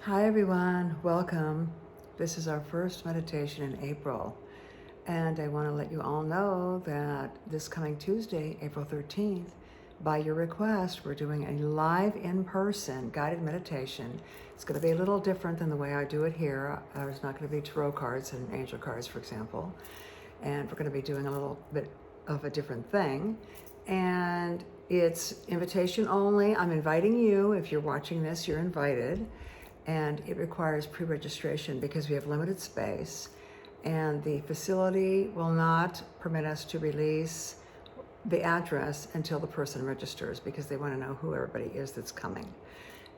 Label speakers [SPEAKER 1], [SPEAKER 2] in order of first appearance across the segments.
[SPEAKER 1] Hi everyone, welcome. This is our first meditation in April, and I want to let you all know that this coming Tuesday, April 13th, by your request, we're doing a live in-person guided meditation. It's going to be a little different than the way I do it here. There's not going to be tarot cards and angel cards, for example, and we're going to be doing a little bit of a different thing. And it's invitation only. I'm inviting you. If you're watching this, you're invited. And it requires pre-registration because we have limited space, and the facility will not permit us to release the address until the person registers because they want to know who everybody is that's coming.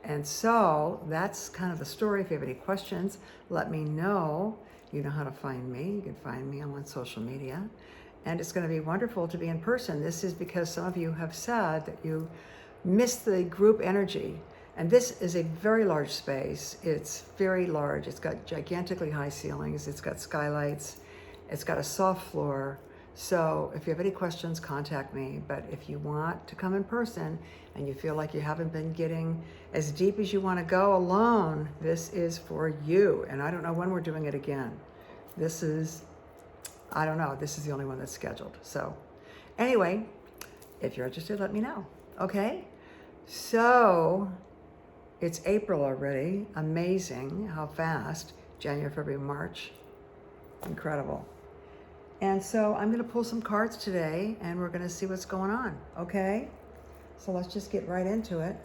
[SPEAKER 1] And so that's kind of the story. If you have any questions, let me know. You know how to find me. You can find me. I'm on social media. And it's going to be wonderful to be in person. This is because some of you have said that you missed the group energy. And this is a very large space. It's very large. It's got gigantically high ceilings. It's got skylights. It's got a soft floor. So if you have any questions, contact me. But if you want to come in person and you feel like you haven't been getting as deep as you want to go alone, this is for you. And I don't know when we're doing it again. I don't know. This is the only one that's scheduled. So anyway, if you're interested, let me know. Okay? So it's April already. Amazing how fast. January, February, March. Incredible. And so I'm going to pull some cards today and we're going to see what's going on. Okay? So let's just get right into it.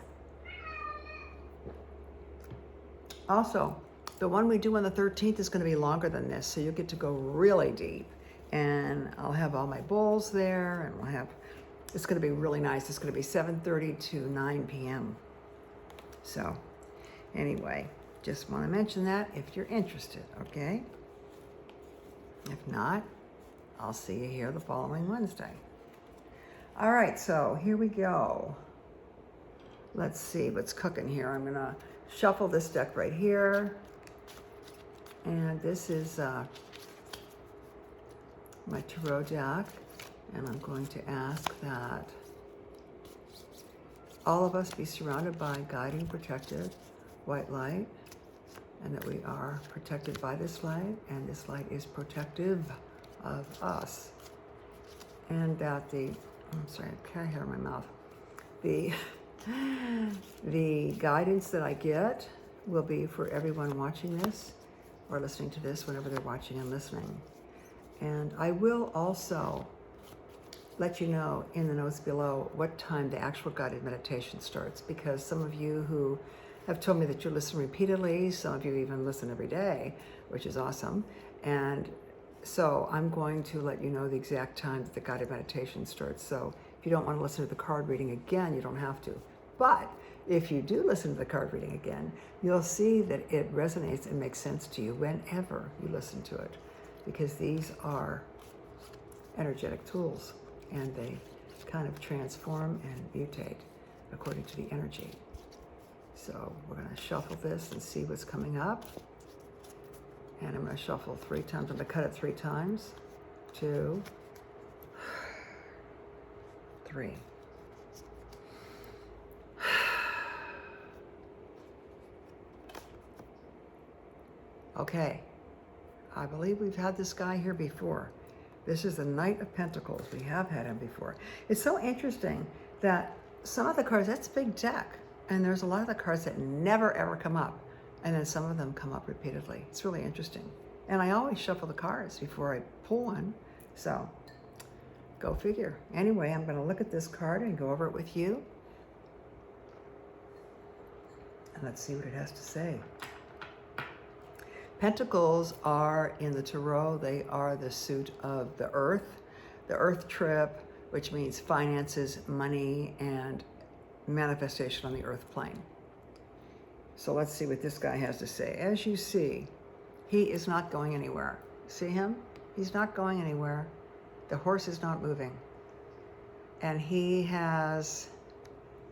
[SPEAKER 1] Also, the one we do on the 13th is going to be longer than this, so you'll get to go really deep. And I'll have all my bowls there, and it's going to be really nice. It's going to be 7:30 to 9 p.m. So anyway, just want to mention that if you're interested, okay? If not, I'll see you here the following Wednesday. All right, so here we go. Let's see what's cooking here. I'm going to shuffle this deck right here. And this is my tarot deck. And I'm going to ask that all of us be surrounded by guiding, protected white light, and that we are protected by this light, and this light is protective of us. And that I'm sorry, I can't hear my mouth. The guidance that I get will be for everyone watching this or listening to this whenever they're watching and listening. And I will also let you know in the notes below what time the actual guided meditation starts, because some of you who have told me that you listen repeatedly, some of you even listen every day, which is awesome. And so I'm going to let you know the exact time that the guided meditation starts. So if you don't want to listen to the card reading again, you don't have to. But if you do listen to the card reading again, you'll see that it resonates and makes sense to you whenever you listen to it, because these are energetic tools and they kind of transform and mutate according to the energy. So we're going to shuffle this and see what's coming up. And I'm going to shuffle 3 times. I'm going to cut it 3 times. 2, 3. Okay, I believe we've had this guy here before. This is the Knight of Pentacles. We have had him before. It's so interesting that some of the cards, that's a big deck, and there's a lot of the cards that never ever come up, and then some of them come up repeatedly. It's really interesting. And I always shuffle the cards before I pull one, so go figure. Anyway, I'm going to look at this card and go over it with you. And let's see what it has to say. Pentacles are, in the tarot, they are the suit of the earth trip, which means finances, money, and manifestation on the earth plane. So let's see what this guy has to say. As you see, he is not going anywhere. See him? He's not going anywhere. The horse is not moving. And he has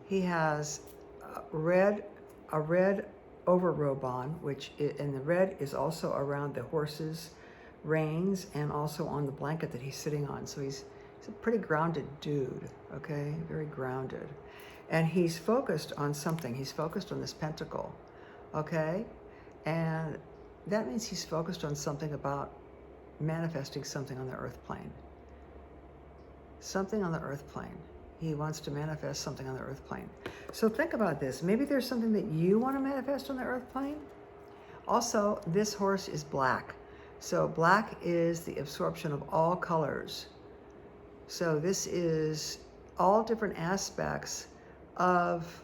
[SPEAKER 1] a red overrobe on, which and the red is also around the horse's reins and also on the blanket that he's sitting on. So he's a pretty grounded dude, okay? Very grounded. And he's focused on something. He's focused on this pentacle, okay? And that means he's focused on something about manifesting something on the earth plane. Something on the earth plane. He wants to manifest something on the earth plane. So think about this. Maybe there's something that you want to manifest on the earth plane. Also, this horse is black. So black is the absorption of all colors. So this is all different aspects of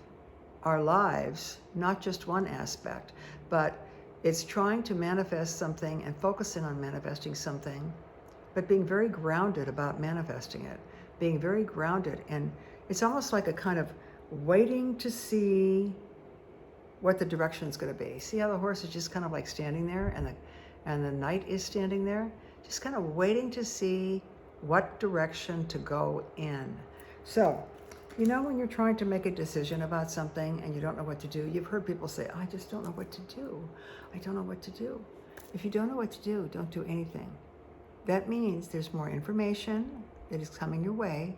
[SPEAKER 1] our lives, not just one aspect, but it's trying to manifest something and focusing on manifesting something, but being very grounded about manifesting it, being very grounded. And it's almost like a kind of waiting to see what the direction is going to be. See how the horse is just kind of like standing there, and the knight is standing there, just kind of waiting to see what direction to go in. So, you know, when you're trying to make a decision about something and you don't know what to do, you've heard people say, I just don't know what to do. I don't know what to do. If you don't know what to do, don't do anything. That means there's more information that is coming your way,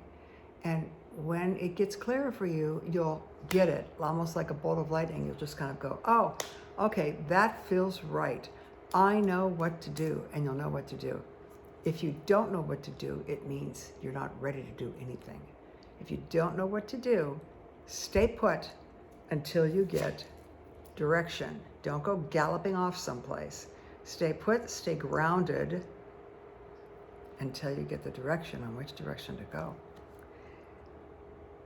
[SPEAKER 1] and when it gets clearer for you, you'll get it, almost like a bolt of lightning. You'll just kind of go, oh, okay, that feels right. I know what to do, and you'll know what to do. If you don't know what to do, it means you're not ready to do anything. If you don't know what to do, stay put until you get direction. Don't go galloping off someplace. Stay put, stay grounded until you get the direction on which direction to go.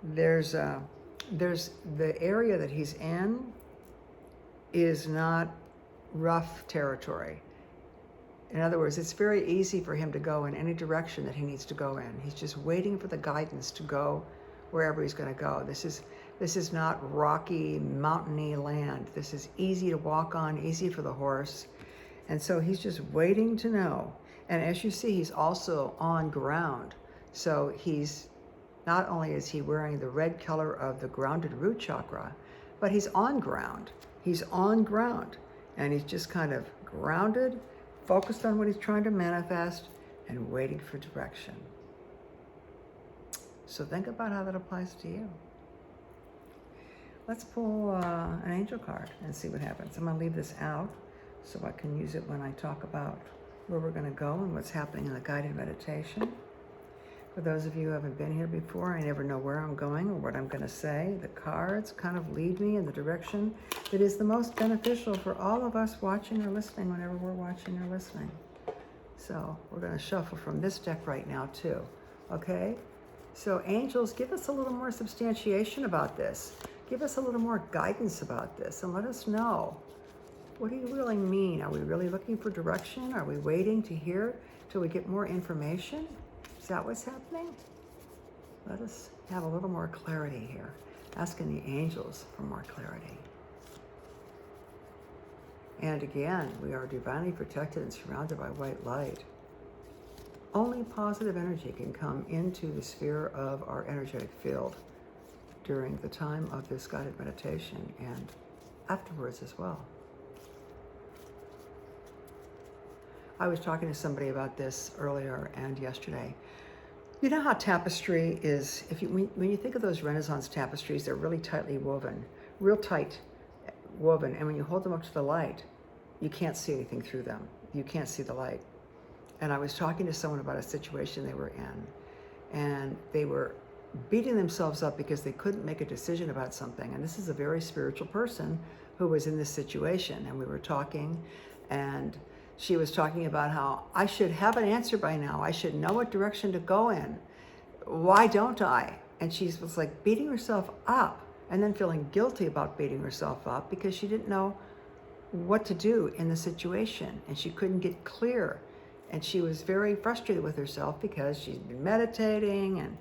[SPEAKER 1] There's the area that he's in is not rough territory. In other words, it's very easy for him to go in any direction that he needs to go in. He's just waiting for the guidance to go wherever he's going to go. This is not rocky, mountainy land. This is easy to walk on, easy for the horse. And so he's just waiting to know. And as you see, he's also on ground. So he's, not only is he wearing the red color of the grounded root chakra, but he's on ground. He's on ground. And he's just kind of grounded, focused on what he's trying to manifest, and waiting for direction. So think about how that applies to you. Let's pull an angel card and see what happens. I'm going to leave this out so I can use it when I talk about where we're going to go and what's happening in the guided meditation. For those of you who haven't been here before, I never know where I'm going or what I'm going to say. The cards kind of lead me in the direction that is the most beneficial for all of us watching or listening whenever we're watching or listening. So we're going to shuffle from this deck right now too, okay? So angels, give us a little more substantiation about this. Give us a little more guidance about this and let us know. What do you really mean? Are we really looking for direction? Are we waiting to hear till we get more information? Is that what's happening? Let us have a little more clarity here. Asking the angels for more clarity. And again, we are divinely protected and surrounded by white light. Only positive energy can come into the sphere of our energetic field during the time of this guided meditation and afterwards as well. I was talking to somebody about this earlier and yesterday. You know how tapestry is, when you think of those Renaissance tapestries, they're really tightly woven, real tight woven, and when you hold them up to the light, you can't see anything through them. You can't see the light. And I was talking to someone about a situation they were in, and they were beating themselves up because they couldn't make a decision about something. And this is a very spiritual person who was in this situation, and we were talking, and she was talking about how I should have an answer by now. I should know what direction to go in. Why don't I? And she was like beating herself up and then feeling guilty about beating herself up because she didn't know what to do in the situation and she couldn't get clear. And she was very frustrated with herself because she'd been meditating and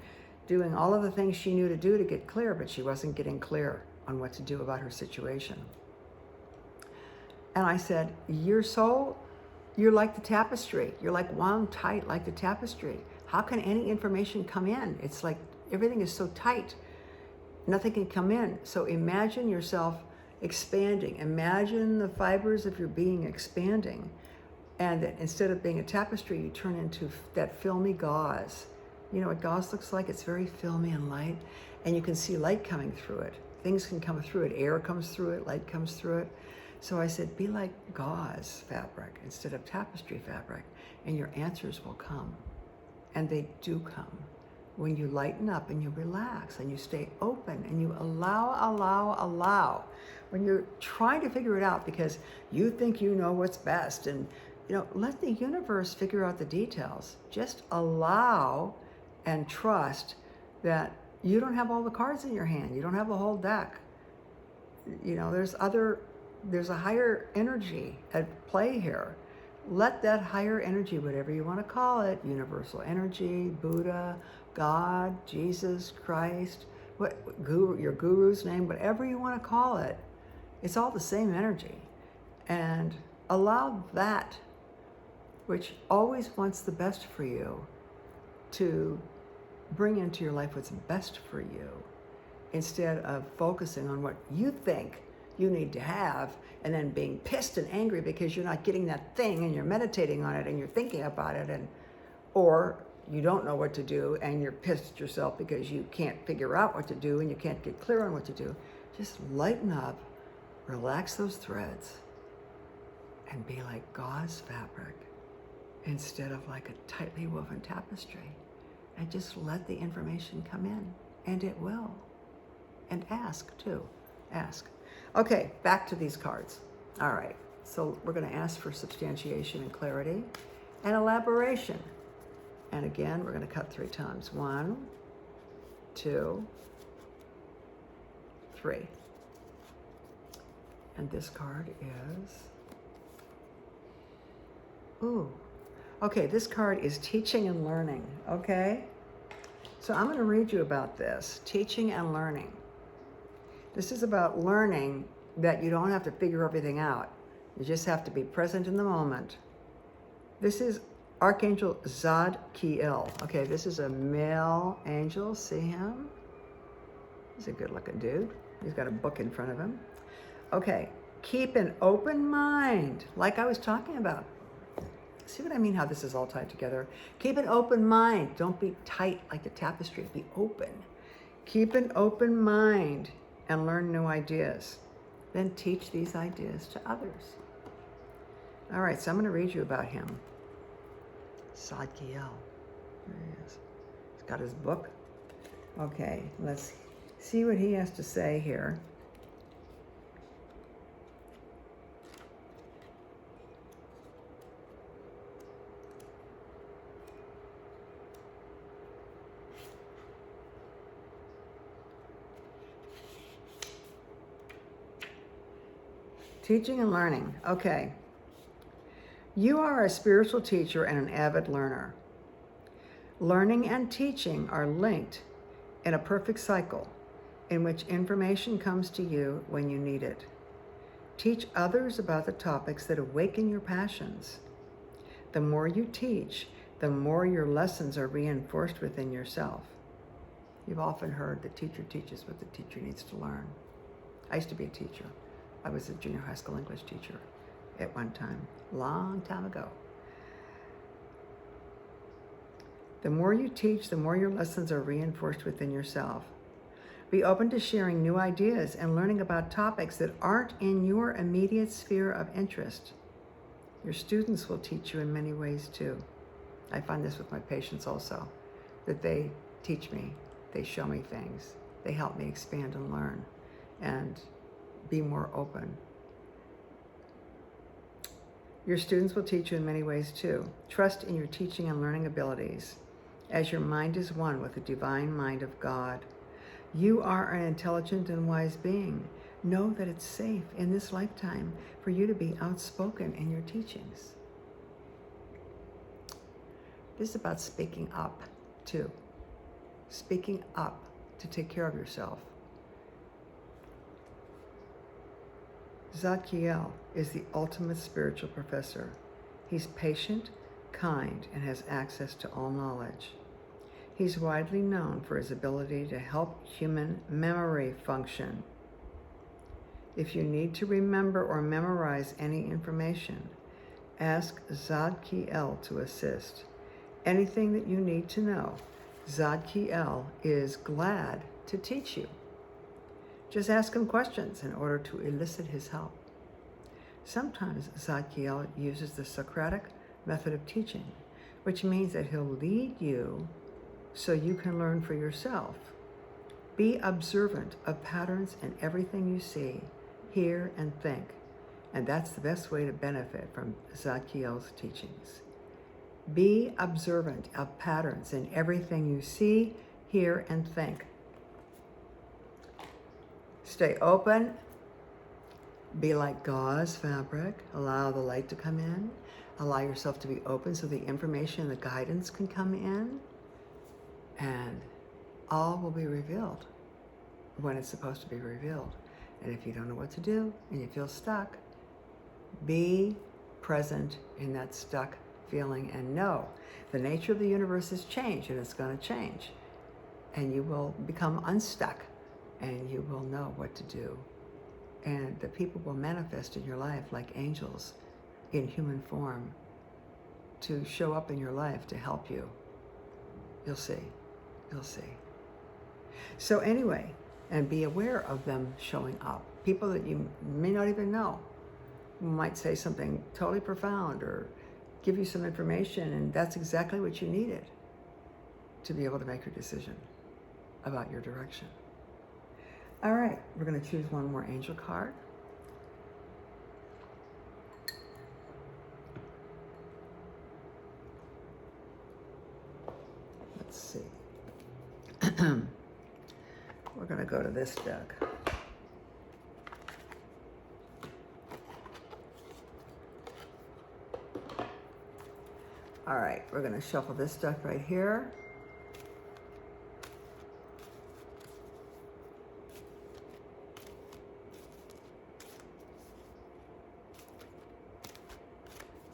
[SPEAKER 1] doing all of the things she knew to do to get clear, but she wasn't getting clear on what to do about her situation. And I said, you're like the tapestry. You're like wound tight like the tapestry. How can any information come in? It's like everything is so tight. Nothing can come in. So imagine yourself expanding. Imagine the fibers of your being expanding. And that instead of being a tapestry, you turn into that filmy gauze. You know what gauze looks like? It's very filmy and light. And you can see light coming through it. Things can come through it. Air comes through it. Light comes through it. So I said, be like gauze fabric instead of tapestry fabric, and your answers will come. And they do come when you lighten up and you relax and you stay open and you allow. When you're trying to figure it out because you think you know what's best, and let the universe figure out the details. Just allow and trust that you don't have all the cards in your hand. You don't have the whole deck. There's a higher energy at play here. Let that higher energy, whatever you want to call it, universal energy, Buddha, God, Jesus, Christ, your guru's name, whatever you want to call it, it's all the same energy. And allow that, which always wants the best for you, to bring into your life what's best for you, instead of focusing on what you think you need to have and then being pissed and angry because you're not getting that thing and you're meditating on it and you're thinking about it, or you don't know what to do and you're pissed at yourself because you can't figure out what to do and you can't get clear on what to do. Just lighten up, relax those threads, and be like gauze fabric instead of like a tightly woven tapestry. And just let the information come in, and it will. And ask too, ask. Okay, back to these cards. All right, so we're going to ask for substantiation and clarity and elaboration. And again, we're going to cut 3 times. 1, 2, 3. And this card is, okay, this card is teaching and learning, okay? So I'm going to read you about this, teaching and learning. This is about learning that you don't have to figure everything out. You just have to be present in the moment. This is Archangel Zadkiel. Okay, this is a male angel. See him? He's a good-looking dude. He's got a book in front of him. Okay, keep an open mind, like I was talking about. See what I mean, how this is all tied together? Keep an open mind. Don't be tight like the tapestry. Be open. Keep an open mind and learn new ideas. Then teach these ideas to others. All right, so I'm going to read you about him. Zadkiel. There he is. He's got his book. Okay, let's see what he has to say here. Teaching and learning. Okay. You are a spiritual teacher and an avid learner. Learning and teaching are linked in a perfect cycle in which information comes to you when you need it. Teach others about the topics that awaken your passions. The more you teach, the more your lessons are reinforced within yourself. You've often heard the teacher teaches what the teacher needs to learn. I used to be a teacher. I was a junior high school English teacher at one time, long time ago. The more you teach, the more your lessons are reinforced within yourself. Be open to sharing new ideas and learning about topics that aren't in your immediate sphere of interest. Your students will teach you in many ways too. I find this with my patients also, that they teach me, they show me things, they help me expand and learn and be more open. Your students will teach you in many ways too. Trust in your teaching and learning abilities, as your mind is one with the divine mind of God. You are an intelligent and wise being. Know that it's safe in this lifetime for you to be outspoken in your teachings. This is about speaking up too. Speaking up to take care of yourself. Zadkiel is the ultimate spiritual professor. He's patient, kind, and has access to all knowledge. He's widely known for his ability to help human memory function. If you need to remember or memorize any information, ask Zadkiel to assist. Anything that you need to know, Zadkiel is glad to teach you. Just ask him questions in order to elicit his help. Sometimes Zadkiel uses the Socratic method of teaching, which means that he'll lead you so you can learn for yourself. Be observant of patterns in everything you see, hear, and think. And that's the best way to benefit from Zadkiel's teachings. Be observant of patterns in everything you see, hear, and think. Stay open. Be like gauze fabric. Allow the light to come in. Allow yourself to be open so the information and the guidance can come in. And all will be revealed when it's supposed to be revealed. And if you don't know what to do and you feel stuck, be present in that stuck feeling and know the nature of the universe has changed, and it's going to change. And you will become unstuck, and you will know what to do. And the people will manifest in your life like angels in human form to show up in your life to help you. You'll see. You'll see. So anyway, and be aware of them showing up. People that you may not even know might say something totally profound or give you some information, and that's exactly what you needed to be able to make your decision about your direction. All right, we're going to choose one more angel card. Let's see. We're going to go to this deck. All right, we're going to shuffle this deck right here.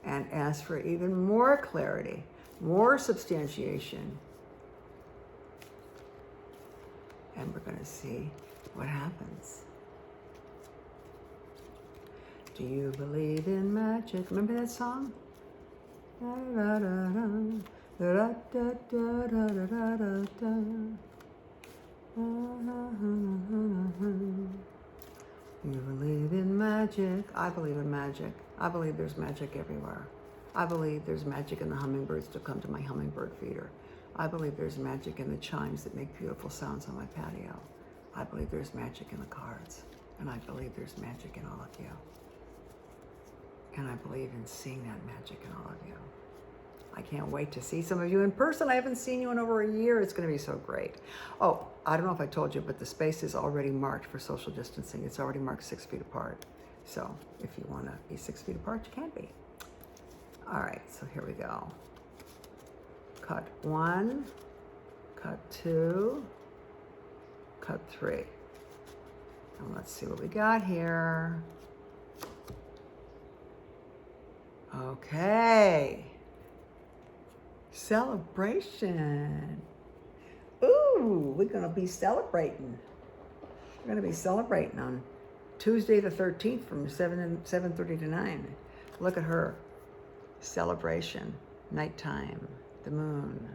[SPEAKER 1] And ask for even more clarity, more substantiation. And we're going to see what happens. Do you believe in magic? Remember that song? Da, da, da, da, da, da, da, da, da, da. You believe in magic. I believe in magic. I believe there's magic everywhere. I believe there's magic in the hummingbirds to come to my hummingbird feeder. I believe there's magic in the chimes that make beautiful sounds on my patio. I believe there's magic in the cards. And I believe there's magic in all of you. And I believe in seeing that magic in all of you. I can't wait to see some of you in person. I haven't seen you in over a year. It's going to be so great. Oh, I don't know if I told you, but the space is already marked for social distancing. It's already marked 6 feet apart. So if you want to be 6 feet apart, you can be. All right, so here we go. Cut 1, cut 2, cut 3. And let's see what we got here. Okay. Celebration. Ooh, we're going to be celebrating. We're going to be celebrating on Tuesday the 13th from 7:30 to 9. Look at her. Celebration. Nighttime. The moon.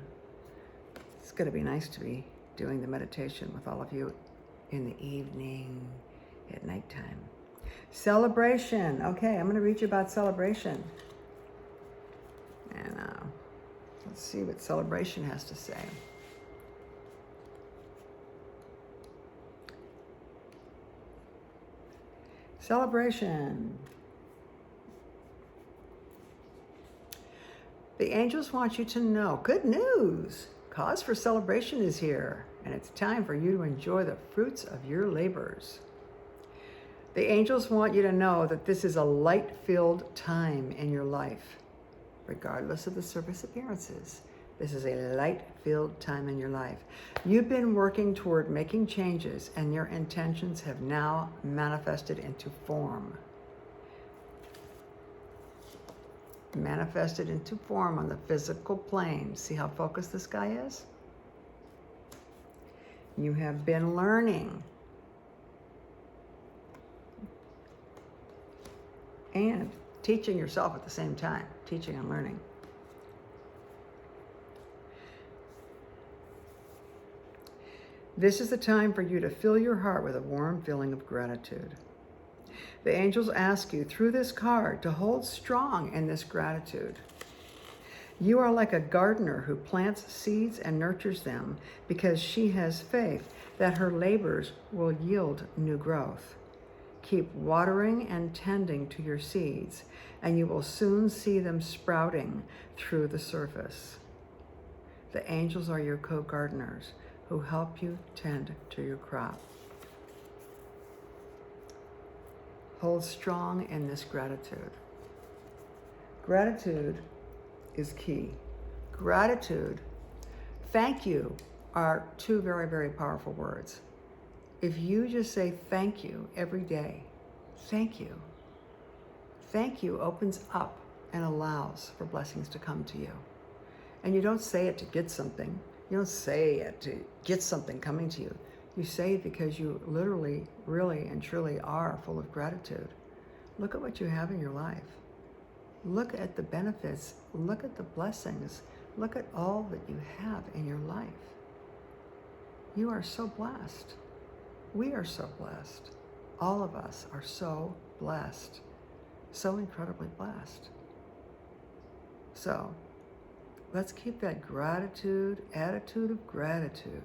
[SPEAKER 1] It's going to be nice to be doing the meditation with all of you in the evening, at nighttime. Celebration. Okay, I'm going to read you about celebration. And let's see what celebration has to say. Celebration. The angels want you to know, good news. Cause for celebration is here, and it's time for you to enjoy the fruits of your labors. The angels want you to know that this is a light-filled time in your life, regardless of the surface appearances. This is a light-filled time in your life. You've been working toward making changes, and your intentions have now manifested into form. Manifested into form on the physical plane. See how focused this guy is? You have been learning and teaching yourself at the same time, teaching and learning. This is the time for you to fill your heart with a warm feeling of gratitude. The angels ask you through this card to hold strong in this gratitude. You are like a gardener who plants seeds and nurtures them because she has faith that her labors will yield new growth. Keep watering and tending to your seeds, and you will soon see them sprouting through the surface. The angels are your co-gardeners who help you tend to your crop. Hold strong in this gratitude. Gratitude is key. Gratitude, thank you, are two very, very powerful words. If you just say thank you every day, thank you. Thank you opens up and allows for blessings to come to you. And you don't say it to get something. You don't say it to get something coming to you. You say it because you literally, really, and truly are full of gratitude. Look at what you have in your life. Look at the benefits. Look at the blessings. Look at all that you have in your life. You are so blessed. We are so blessed. All of us are so blessed. So incredibly blessed. So, let's keep that gratitude, attitude of gratitude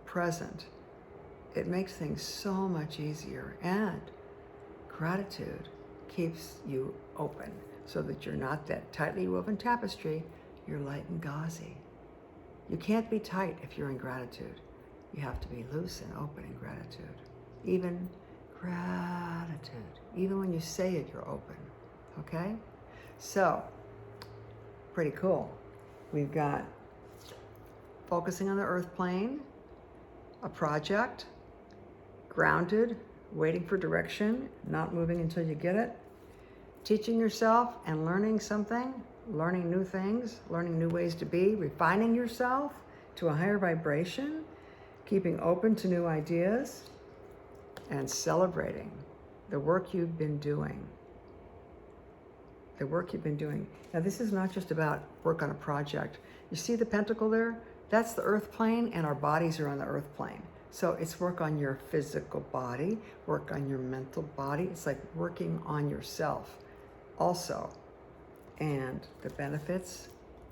[SPEAKER 1] present. It makes things so much easier. And gratitude keeps you open so that you're not that tightly woven tapestry. You're light and gauzy. You can't be tight if you're in gratitude. You have to be loose and open in gratitude. Even gratitude. Even when you say it, you're open. Okay? So, pretty cool. We've got focusing on the earth plane, a project, grounded, waiting for direction, not moving until you get it, teaching yourself and learning something, learning new things, learning new ways to be, refining yourself to a higher vibration, keeping open to new ideas, and celebrating the work you've been doing. The work you've been doing. Now, this is not just about work on a project. You see the pentacle there? That's the earth plane, and our bodies are on the earth plane. So it's work on your physical body, work on your mental body. It's like working on yourself also. And the benefits,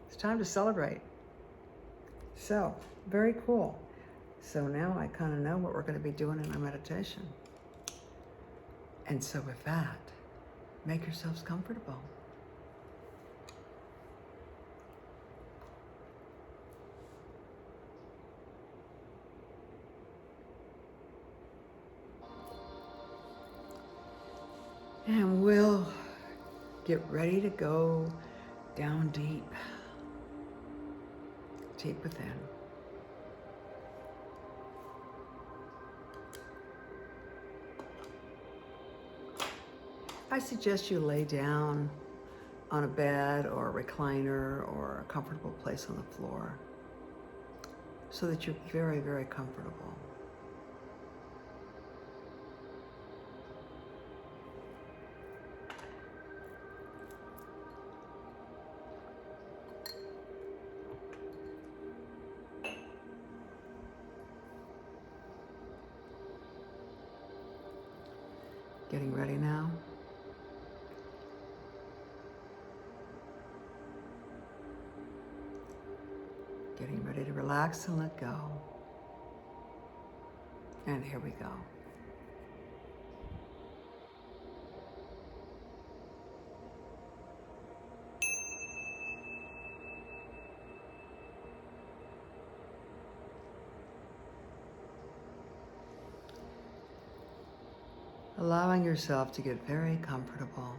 [SPEAKER 1] it's time to celebrate. So, very cool. So now I kind of know what we're going to be doing in our meditation. And so with that, make yourselves comfortable. And we'll get ready to go down deep, deep within. I suggest you lay down on a bed or a recliner or a comfortable place on the floor so that you're very, very comfortable. Getting ready now. Getting ready to relax and let go. And here we go. Allowing yourself to get very comfortable,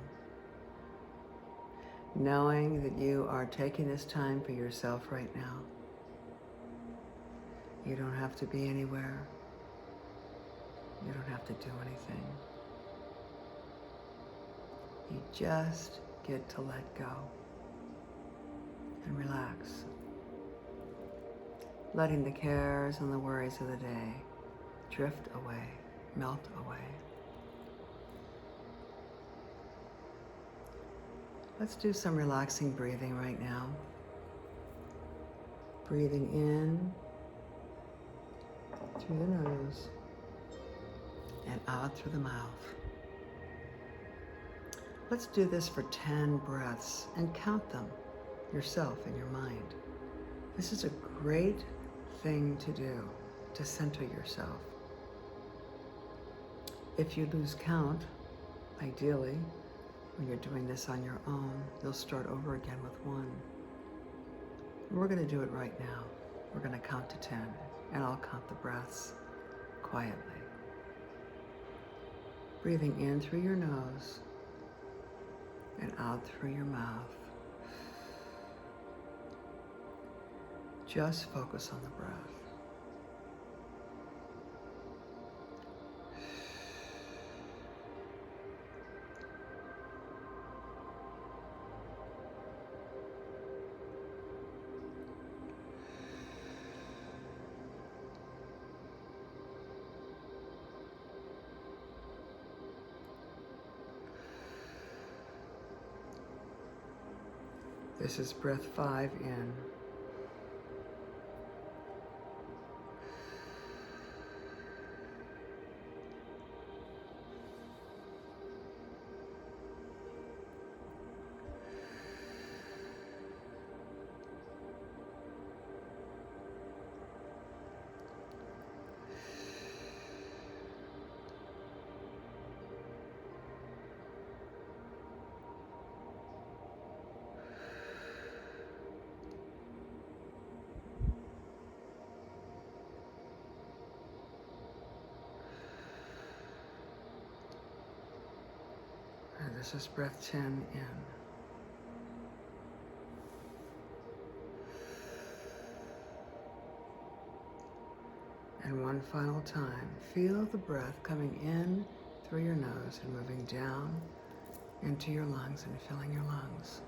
[SPEAKER 1] knowing that you are taking this time for yourself right now. You don't have to be anywhere. You don't have to do anything. You just get to let go and relax, letting the cares and the worries of the day drift away, melt away. Let's do some relaxing breathing right now. Breathing in through the nose and out through the mouth. Let's do this for 10 breaths and count them yourself in your mind. This is a great thing to do to center yourself. If you lose count, ideally, when you're doing this on your own, you'll start over again with 1. We're going to do it right now. We're going to count to 10, and I'll count the breaths quietly. Breathing in through your nose and out through your mouth. Just focus on the breath. This is breath 5 in. And this is breath 10 in. And one final time, feel the breath coming in through your nose and moving down into your lungs and filling your lungs.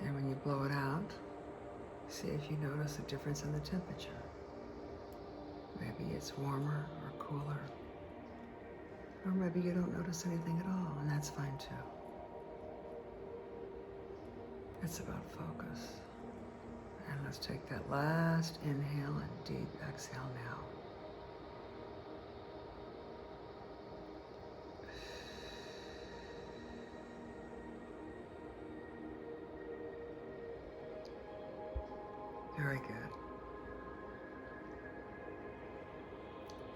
[SPEAKER 1] And when you blow it out, see if you notice a difference in the temperature. Maybe it's warmer or cooler. Or maybe you don't notice anything at all, and that's fine too. It's about focus. And let's take that last inhale and deep exhale now. Very good.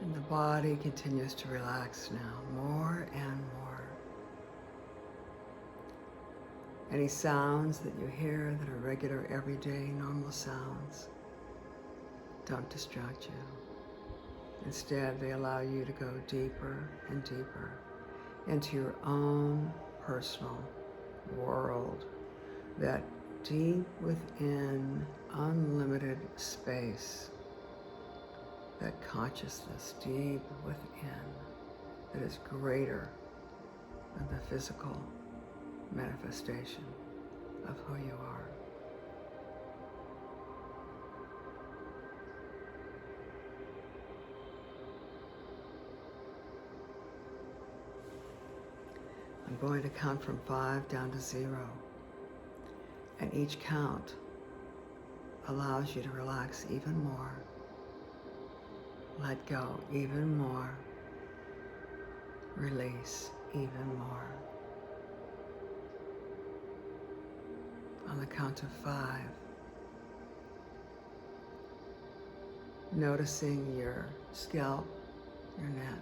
[SPEAKER 1] And the body continues to relax now, more and more. Any sounds that you hear that are regular, everyday, normal sounds don't distract you. Instead, they allow you to go deeper and deeper into your own personal world, that deep within unlimited space, that consciousness deep within that is greater than the physical manifestation of who you are. I'm going to count from 5 down to 0. And each count allows you to relax even more. Let go even more. Release even more. On the count of 5, noticing your scalp, your neck,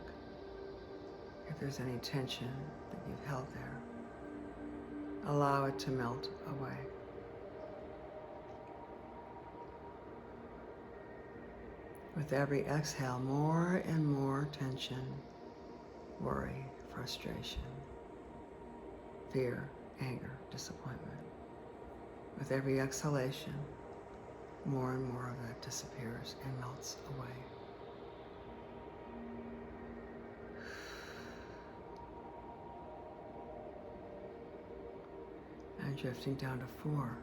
[SPEAKER 1] if there's any tension that you've held there, allow it to melt away. With every exhale, more and more tension, worry, frustration, fear, anger, disappointment. With every exhalation, more and more of it disappears and melts away. And drifting down to 4,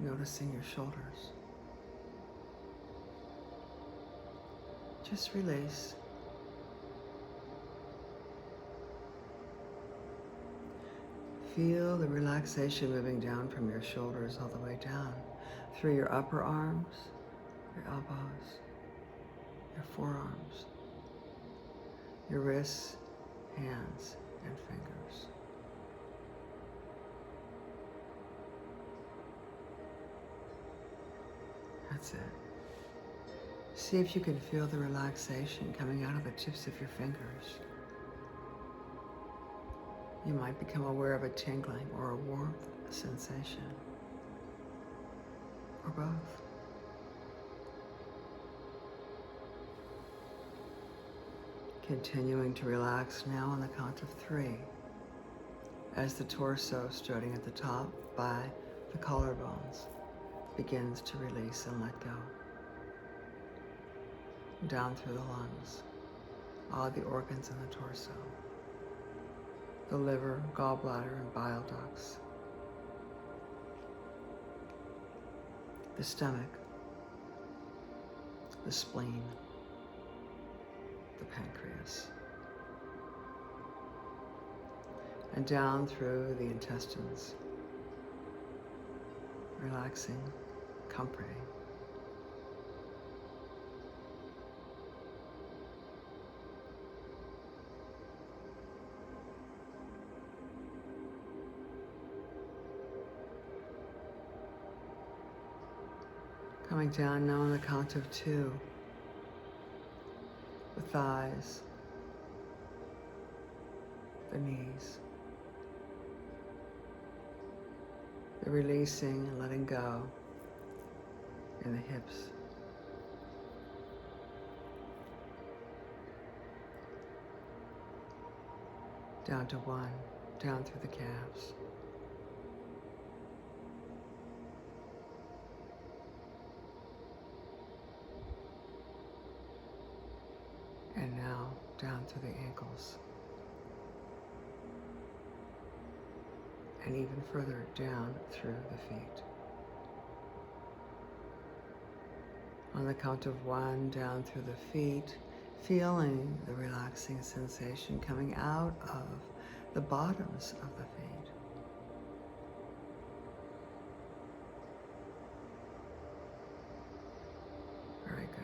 [SPEAKER 1] noticing your shoulders. Just release. Feel the relaxation moving down from your shoulders all the way down through your upper arms, your elbows, your forearms, your wrists, hands, and fingers. That's it. See if you can feel the relaxation coming out of the tips of your fingers. You might become aware of a tingling or a warmth sensation, or both. Continuing to relax now on the count of 3 as the torso starting at the top by the collarbones begins to release and let go. Down through the lungs, all the organs in the torso, the liver, gallbladder, and bile ducts, the stomach, the spleen, the pancreas, and down through the intestines, relaxing, comforting. Coming down now on the count of 2, the thighs, the knees, the releasing and letting go in the hips, down to 1, down through the calves, and now down through the ankles, and even further down through the feet. On the count of 1, down through the feet, feeling the relaxing sensation coming out of the bottoms of the feet. Very good.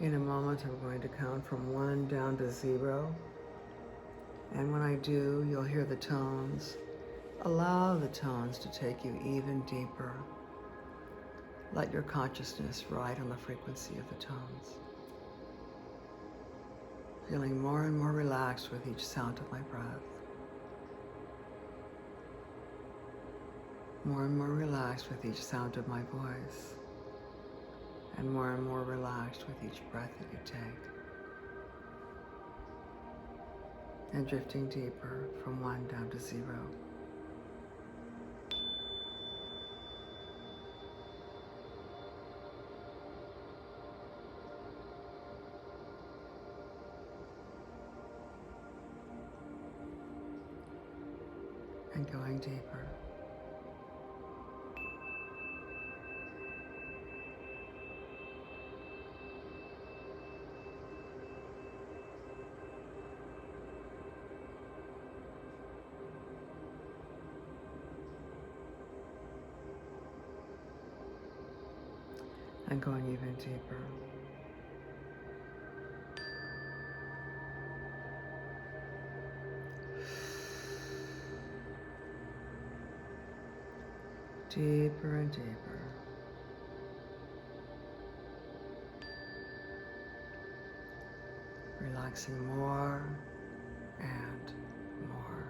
[SPEAKER 1] In a moment, I'm going to count from 1 down to 0. And when I do, you'll hear the tones. Allow the tones to take you even deeper. Let your consciousness ride on the frequency of the tones. Feeling more and more relaxed with each sound of my breath. More and more relaxed with each sound of my voice. And more relaxed with each breath that you take. And drifting deeper from 1 down to 0. And going deeper. And going even deeper. Deeper and deeper. Relaxing more and more.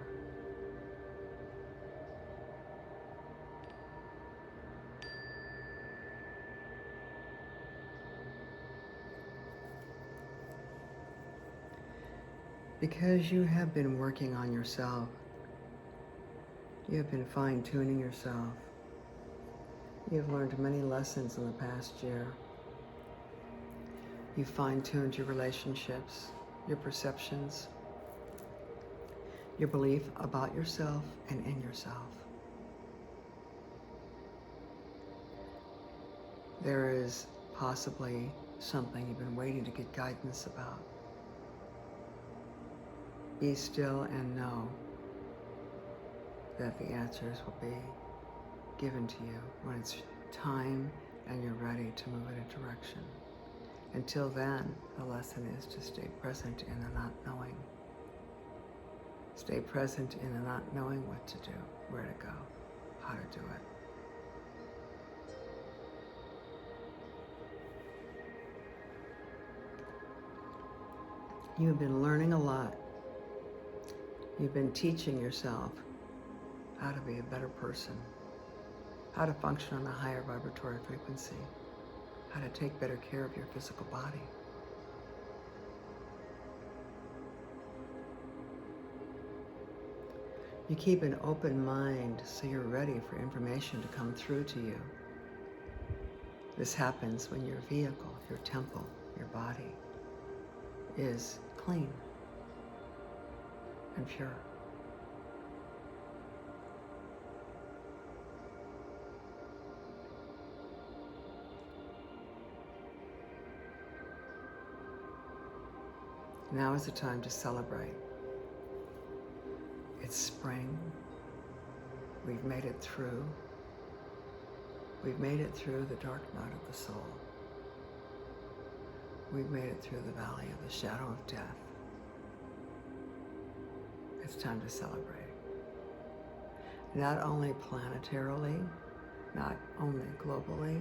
[SPEAKER 1] Because you have been working on yourself, you have been fine-tuning yourself. You have learned many lessons in the past year. You fine-tuned your relationships, your perceptions, your belief about yourself and in yourself. There is possibly something you've been waiting to get guidance about. Be still and know that the answers will be given to you when it's time and you're ready to move in a direction. Until then, the lesson is to stay present in the not knowing. Stay present in the not knowing what to do, where to go, how to do it. You've been learning a lot. You've been teaching yourself how to be a better person, how to function on a higher vibratory frequency, how to take better care of your physical body. You keep an open mind so you're ready for information to come through to you. This happens when your vehicle, your temple, your body is clean and pure. Now is the time to celebrate. It's spring. We've made it through. We've made it through the dark night of the soul. We've made it through the valley of the shadow of death. It's time to celebrate. Not only planetarily, not only globally,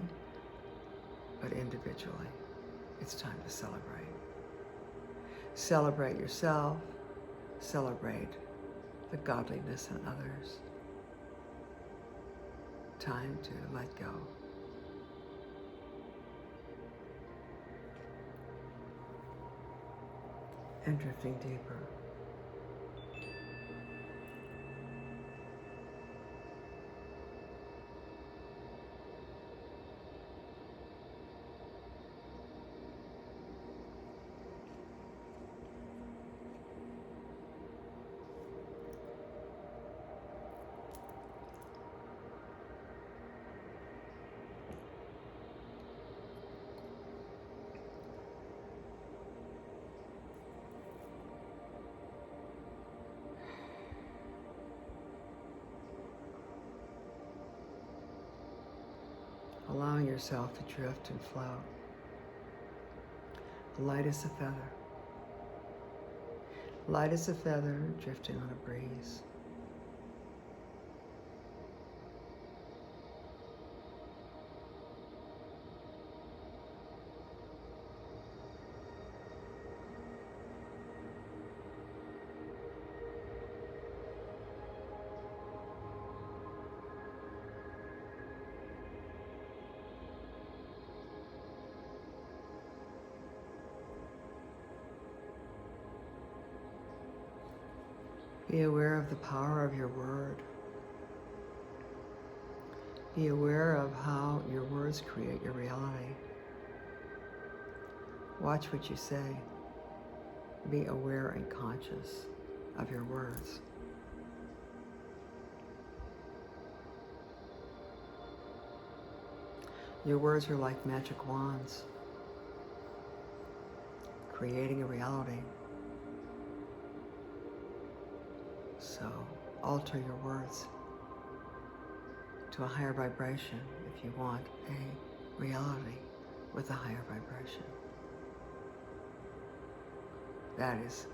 [SPEAKER 1] but individually. It's time to celebrate. Celebrate yourself. Celebrate the godliness in others. Time to let go. And drifting deeper. Allowing yourself to drift and float. Light as a feather. Light as a feather drifting on a breeze. Be aware of the power of your word. Be aware of how your words create your reality. Watch what you say. Be aware and conscious of your words. Your words are like magic wands, creating a reality. So alter your words to a higher vibration if you want a reality with a higher vibration. That is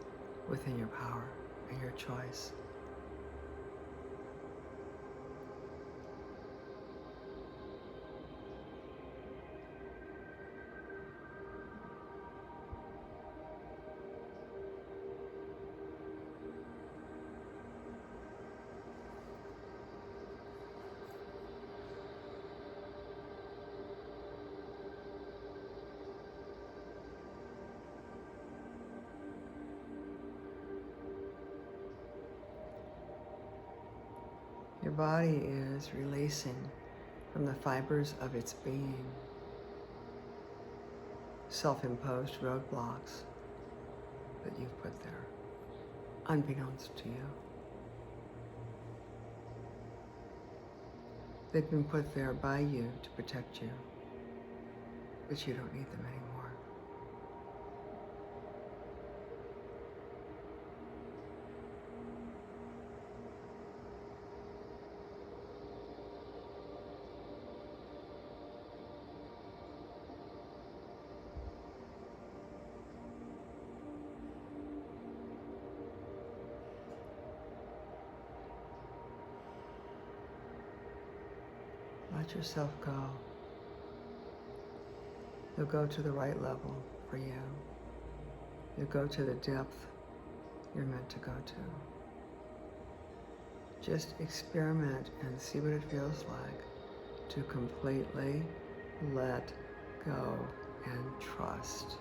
[SPEAKER 1] within your power and your choice. Your body is releasing from the fibers of its being self-imposed roadblocks that you've put there, unbeknownst to you. They've been put there by you to protect you, but you don't need them anymore. let yourself go. You'll go to the right level for you. You'll go to the depth you're meant to go to. Just experiment and see what it feels like to completely let go and trust.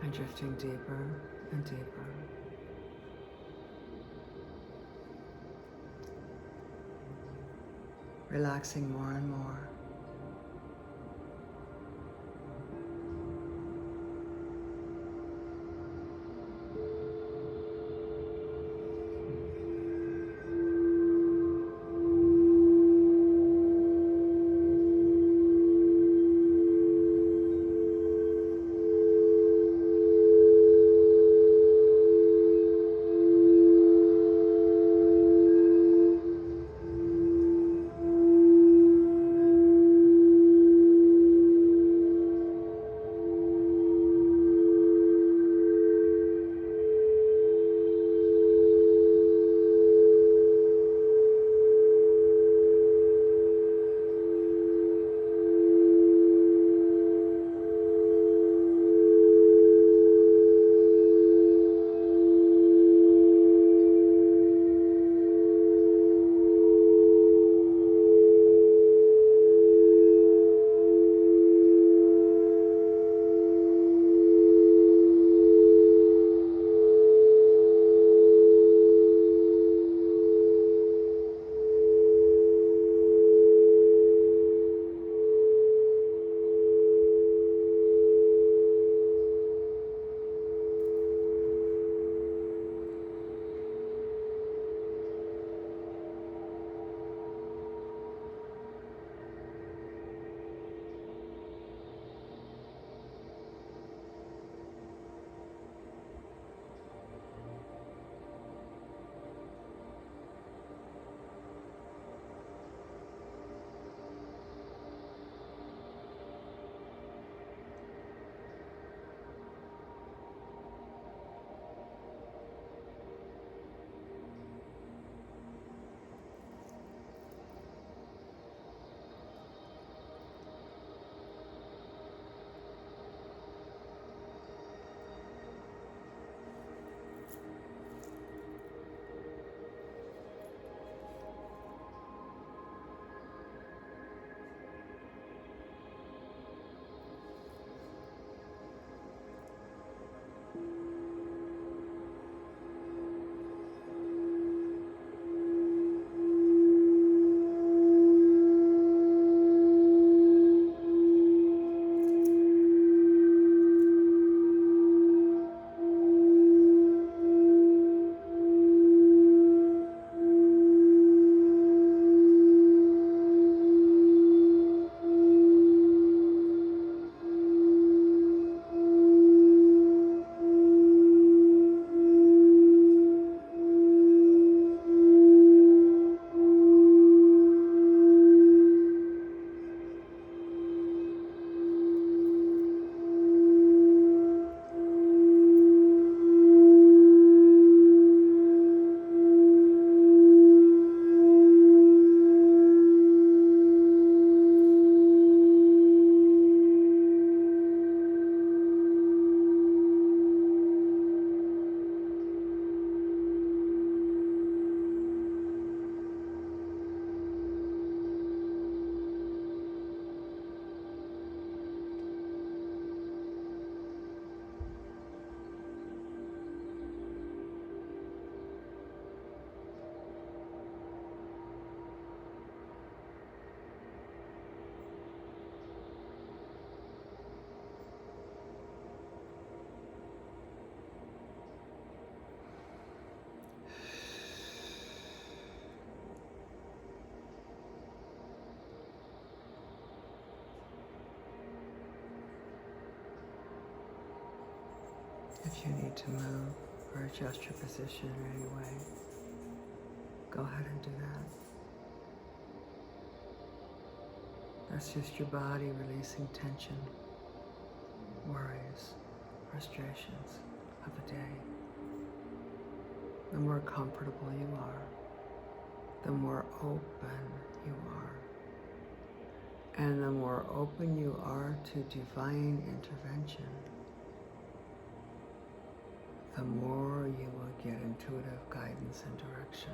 [SPEAKER 1] And drifting deeper and deeper. Relaxing more and more. If you need to move, or adjust your position in any way, go ahead and do that. That's just your body releasing tension, worries, frustrations of the day. The more comfortable you are, the more open you are. And the more open you are to divine intervention, the more you will get intuitive guidance and direction.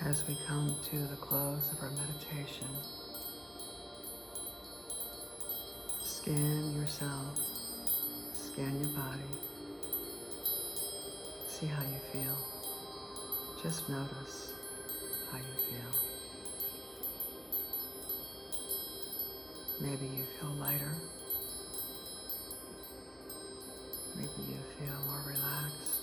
[SPEAKER 1] As we come to the close of our meditation, scan yourself, scan your body, see how you feel. Just notice how you feel. Maybe you feel lighter. Maybe you feel more relaxed.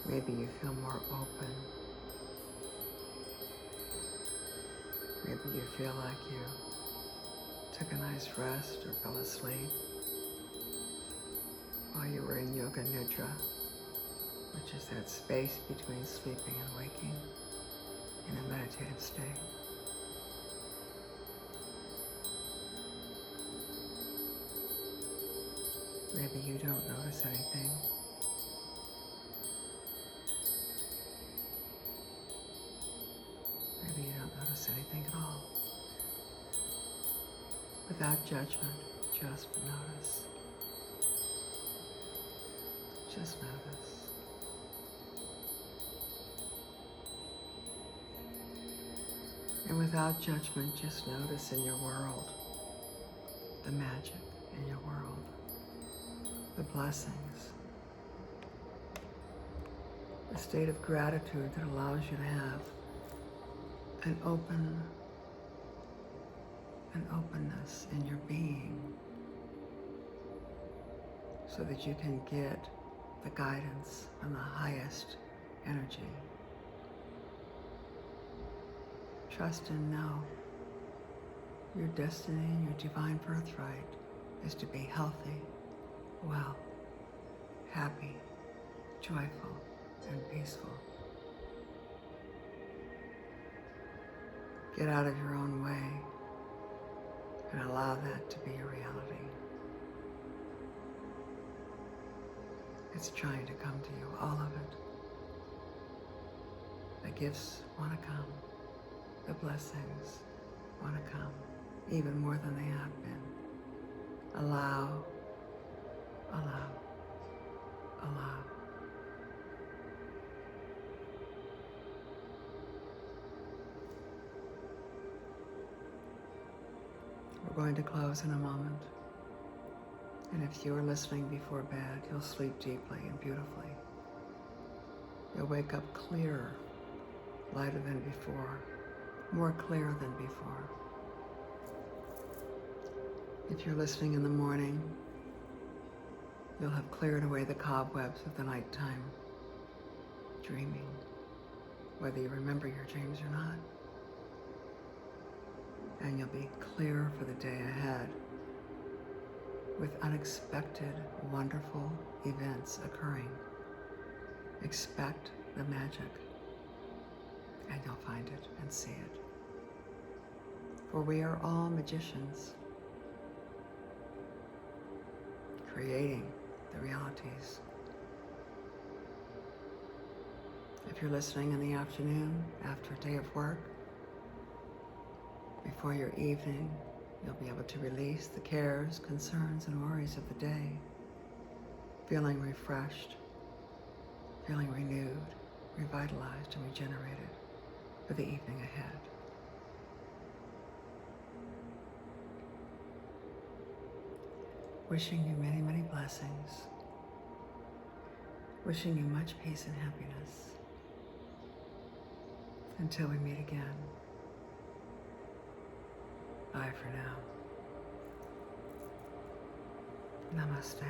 [SPEAKER 1] Maybe you feel more open. Maybe you feel like you took a nice rest or fell asleep while you were in Yoga Nidra, which is that space between sleeping and waking in a meditative state. Maybe you don't notice anything. Maybe you don't notice anything at all. Without judgment, just notice. Just notice. And without judgment, just notice in your world the magic in your world, the blessings, a state of gratitude that allows you to have an openness in your being so that you can get the guidance from the highest energy. Trust and know your destiny, your divine birthright is to be healthy, well, happy, joyful, and peaceful. Get out of your own way and allow that to be your reality. It's trying to come to you, all of it. The gifts want to come. The blessings want to come, even more than they have been. Allow, allow, allow. We're going to close in a moment. And if you are listening before bed, you'll sleep deeply and beautifully. You'll wake up clearer, lighter than before, more clear than before. If you're listening in the morning, you'll have cleared away the cobwebs of the nighttime dreaming, whether you remember your dreams or not. And you'll be clear for the day ahead with unexpected, wonderful events occurring. Expect the magic, and you'll find it and see it. For we are all magicians, creating the realities. If you're listening in the afternoon, after a day of work, before your evening, you'll be able to release the cares, concerns, and worries of the day, feeling refreshed, feeling renewed, revitalized, and regenerated for the evening ahead. Wishing you many, many blessings. Wishing you much peace and happiness. Until we meet again. Bye for now. Namaste.